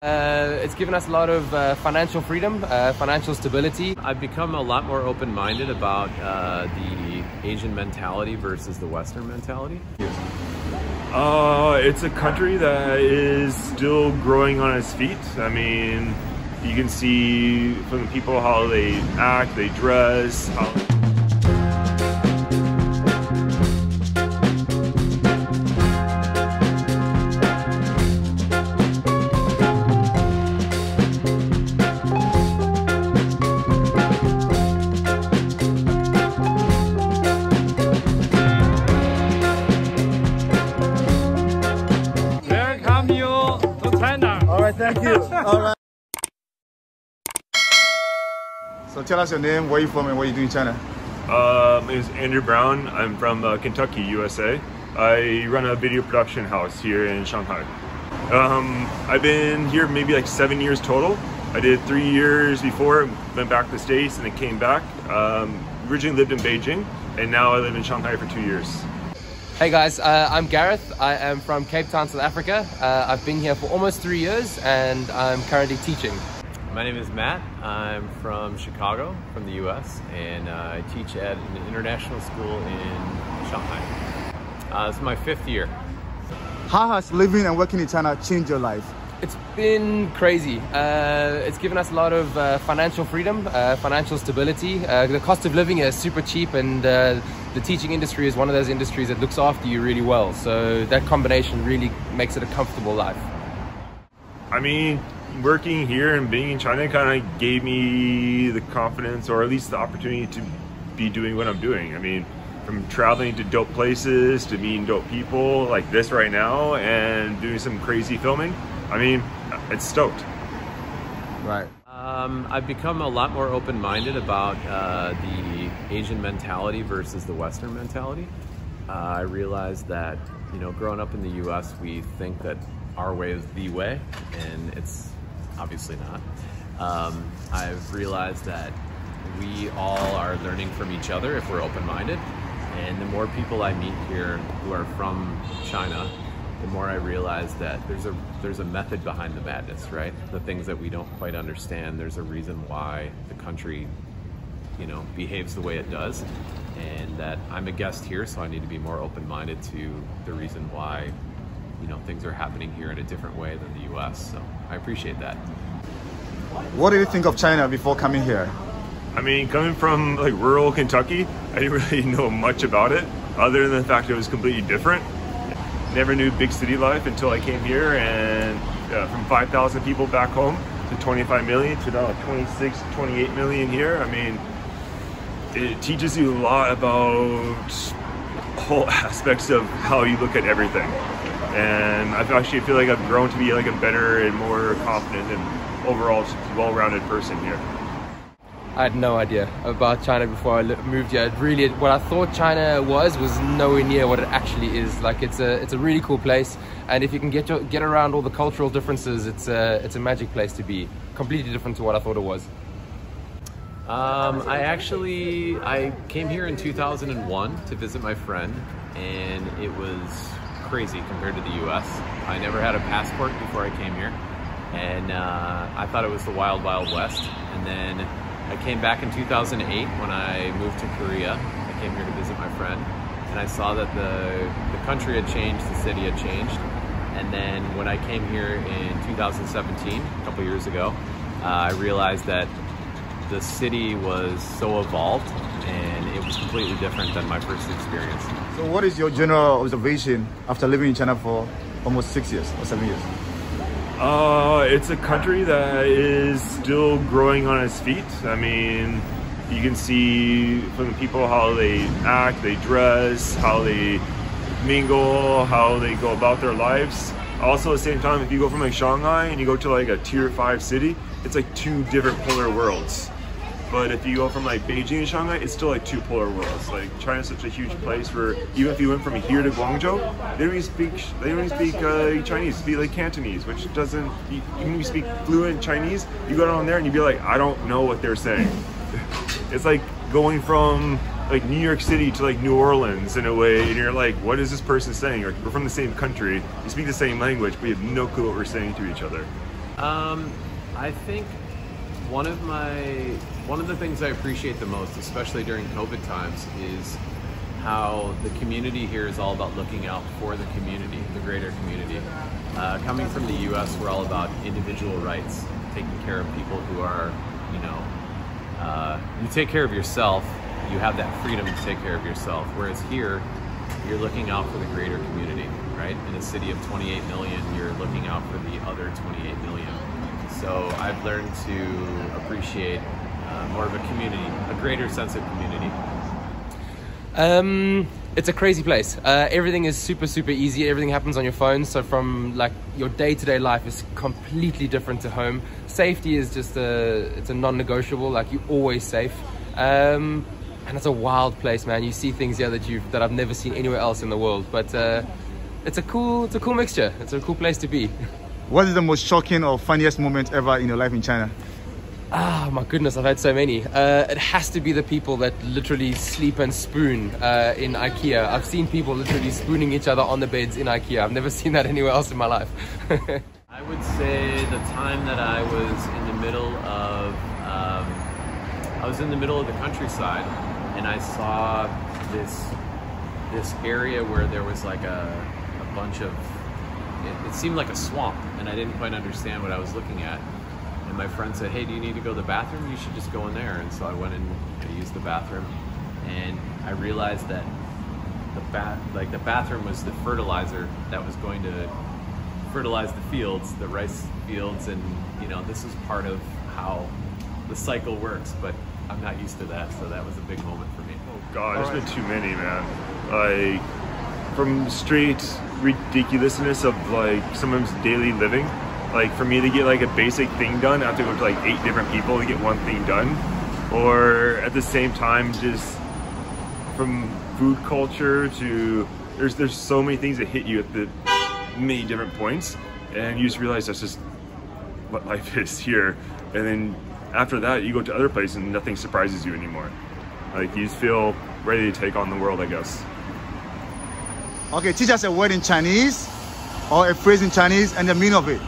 It's given us a lot of financial freedom, financial stability. I've become a lot more open-minded about the Asian mentality versus the Western mentality. It's a country that is still growing on its feet. I mean, you can see from the people how they act, they dress, how Thank you. All right. So tell us your name, where are you from, and what you do in China? My name is Andrew Brown. I'm from Kentucky, USA. I run a video production house here in Shanghai. I've been here maybe like 7 years total. I did 3 years before, went back to the States and then came back. Originally lived in Beijing, and now I live in Shanghai for 2 years. Hey guys, I'm Gareth. I am from Cape Town, South Africa. I've been here for almost 3 years and I'm currently teaching. My name is Matt. I'm from Chicago, from the US, and I teach at an international school in Shanghai. This is my 5th year. How has living and working in China changed your life? It's been crazy. It's given us a lot of financial freedom, financial stability. The cost of living is super cheap, and the teaching industry is one of those industries that looks after you really well. So that combination really makes it a comfortable life. I mean, working here and being in China kind of gave me the confidence, or at least the opportunity to be doing what I'm doing. I mean, from traveling to dope places to meeting dope people like this right now and doing some crazy filming. I mean, it's stoked. Right. I've become a lot more open-minded about the Asian mentality versus the Western mentality. I realized that, you know, growing up in the US, we think that our way is the way, and it's obviously not. I've realized that we all are learning from each other if we're open-minded, and the more people I meet here who are from China, the more I realize that there's a method behind the madness, right? The things that we don't quite understand, there's a reason why the country, you know, behaves the way it does, and that I'm a guest here, so I need to be more open-minded to the reason why, you know, things are happening here in a different way than the US, so I appreciate that. What did you think of China before coming here? I mean, coming from like rural Kentucky, I didn't really know much about it, other than the fact it was completely different. Never knew big city life until I came here, and from 5,000 people back home to 25 million to now 26, 28 million here. I mean, it teaches you a lot about whole aspects of how you look at everything. And I actually feel like I've grown to be like a better and more confident and overall well-rounded person here. I had no idea about China before I moved here. Really, what I thought China was nowhere near what it actually is. Like, it's a really cool place, and if you can get around all the cultural differences, it's a magic place to be. Completely different to what I thought it was. I came here in 2001 to visit my friend, and it was crazy compared to the US. I never had a passport before I came here, and I thought it was the wild, wild west. And then I came back in 2008 when I moved to Korea. I came here to visit my friend, and I saw that the country had changed, the city had changed. And then when I came here in 2017, a couple years ago, I realized that the city was so evolved and it was completely different than my first experience. So what is your general observation after living in China for almost 6 years or 7 years? It's a country that is still growing on its feet. I mean, you can see from the people how they act, they dress, how they mingle, how they go about their lives. Also, at the same time, if you go from like Shanghai and you go to like a tier 5 city, it's like 2 different polar worlds. But if you go from like Beijing to Shanghai, it's still like 2 polar worlds. Like, China's such a huge place where even if you went from here to Guangzhou, they don't even speak Chinese. They speak like Cantonese, which doesn't. Even if you speak fluent Chinese, you go down there and you'd be like, I don't know what they're saying. It's like going from like New York City to like New Orleans in a way, and you're like, what is this person saying? Like, we're from the same country, we speak the same language, but we have no clue what we're saying to each other. I think one of the things I appreciate the most, especially during COVID times, is how the community here is all about looking out for the community, the greater community. Coming from the US, we're all about individual rights, taking care of people who are, you know, you take care of yourself, you have that freedom to take care of yourself. Whereas here, you're looking out for the greater community, right? In a city of 28 million, you're looking out for the other 28 million. So I've learned to appreciate more of a community, a greater sense of community. It's a crazy place. Everything is super easy. Everything happens on your phone. So from like your day-to-day life is completely different to home. Safety is just it's a non-negotiable. Like you're always safe. And it's a wild place, man. You see things here that I've never seen anywhere else in the world. But it's a cool mixture. It's a cool place to be. What is the most shocking or funniest moment ever in your life in China? Ah, my goodness, I've had so many. It has to be the people that literally sleep and spoon in IKEA. I've seen people literally spooning each other on the beds in IKEA. I've never seen that anywhere else in my life. I would say the time that I was in the middle of the countryside, and I saw this area where there was like a bunch of, it seemed like a swamp, and I didn't quite understand what I was looking at. And my friend said, "Hey, do you need to go to the bathroom? You should just go in there." And so I went in to use the bathroom, and I realized that the bathroom was the fertilizer that was going to fertilize the fields, the rice fields, and you know, this is part of how the cycle works, but I'm not used to that, so that was a big moment for me. Oh God, there's been too many, man. Like, from straight ridiculousness of like someone's daily living. Like for me to get like a basic thing done, I have to go to like 8 different people to get one thing done. Or at the same time, just from food culture to, there's so many things that hit you at the many different points, and you just realize that's just what life is here. And then after that, you go to other places and nothing surprises you anymore. Like you just feel ready to take on the world, I guess. Okay, teach us a word in Chinese or a phrase in Chinese and the meaning of it.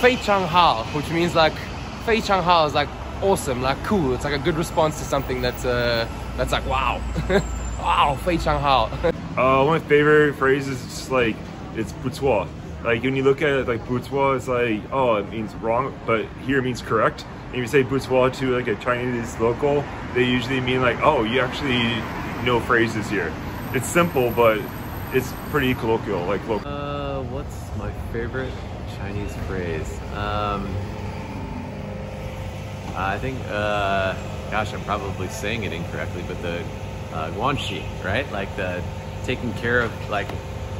非常好, which means like 非常好 is like awesome, like cool. It's like a good response to something that's like wow. Wow, 非常好. One of my favorite phrases is just like, it's 不错. Like when you look at it, like 不错, it's like, oh, it means wrong, but here it means correct. And if you say 不错 to like a Chinese local, they usually mean like, oh, you actually know phrases here. It's simple, but it's pretty colloquial, like local. What's my favorite Chinese phrase? I think, gosh, I'm probably saying it incorrectly, but the guanxi, right? Like the taking care of, like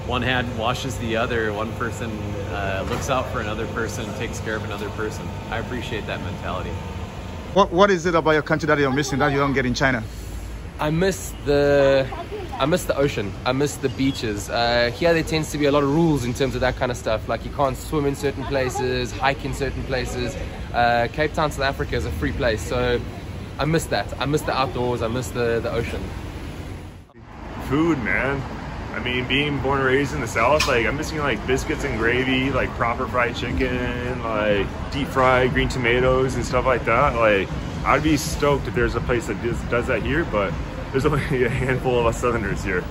one hand washes the other, one person looks out for another person, takes care of another person. I appreciate that mentality. What is it about your country that you're missing that you don't get in China? I miss the ocean. I miss the beaches. Here there tends to be a lot of rules in terms of that kind of stuff. Like you can't swim in certain places, hike in certain places. Cape Town, South Africa is a free place, so I miss that. I miss the outdoors. I miss the ocean. Food, man. I mean, being born and raised in the South, like I'm missing like biscuits and gravy, like proper fried chicken, like deep fried green tomatoes and stuff like that. Like I'd be stoked if there's a place that does that here, but there's only a handful of us Southerners here.